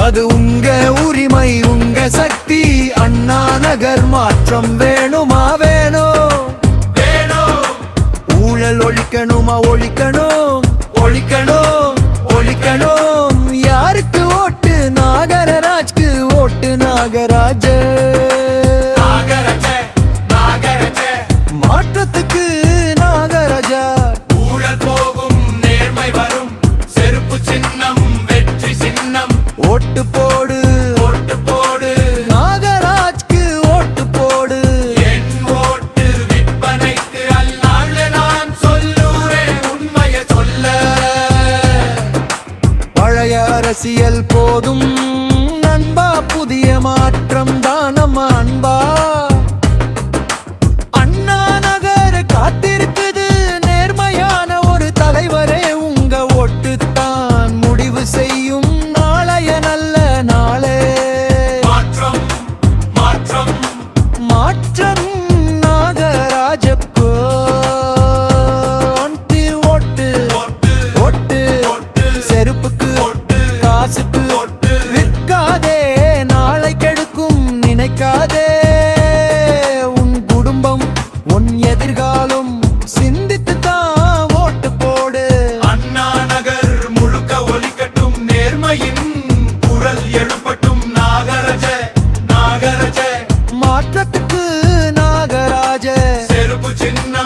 அது உங்க உரிமை, உங்க சக்தி. அண்ணா நகர் மாற்றம் வேணுமா? வேணும். ஊழல் ஒழிக்கணுமா? ஒழிக்கணும், ஒழிக்கணும், ஒழிக்கணும். யாருக்கு ஓட்டு? நாகராஜ்க்கு ஓட்டு. நாகராஜ மாற்றத்துக்கு நாகராஜா. ஊழல் போகும், நேர்மை வரும், செருப்பு சின்னம் வெற்றி சின்னம். ஓட்டு போடு, ஓட்டு போடு, நாகராஜ்க்கு ஓட்டு போடு. என் ஓட்டு விற்பனைக்கு அல்லாண்டு நான் சொல்லுவேன் உண்மையை சொல்ல. பழைய அரசியல் போதும் நண்பா, புதிய மாற்றம் தான் நம்ம அன்பா. அண்ணா நகர் காத்திருக்குது, நேர்மையான ஒரு தலைவரே. உங்க ஓட்டு தான் முடிவு செய்யும் நாளைய நல்ல நாளே. மாற்றம் மாற்றம் மாற்றம் நாகராஜக்கோ. ஓட்டு ஓட்டு ஓட்டு ஓட்டு செருப்புக்கு ஓட்டு காசுக்கு ஓட்டு. விற்காதே, நாளை கெடுக்கும் நினைக்காதே. உன் குடும்பம், உன் எதிர்காலம் சிந்தித்து தான் ஓட்டு போடு. அண்ணா நகர் முழுக்க ஒலிக்கட்டும், நேர்மையின் குரல் எழுப்பட்டும். நாகராஜ நாகராஜ மாற்றத்துக்கு நாகராஜ. செருப்பு சின்ன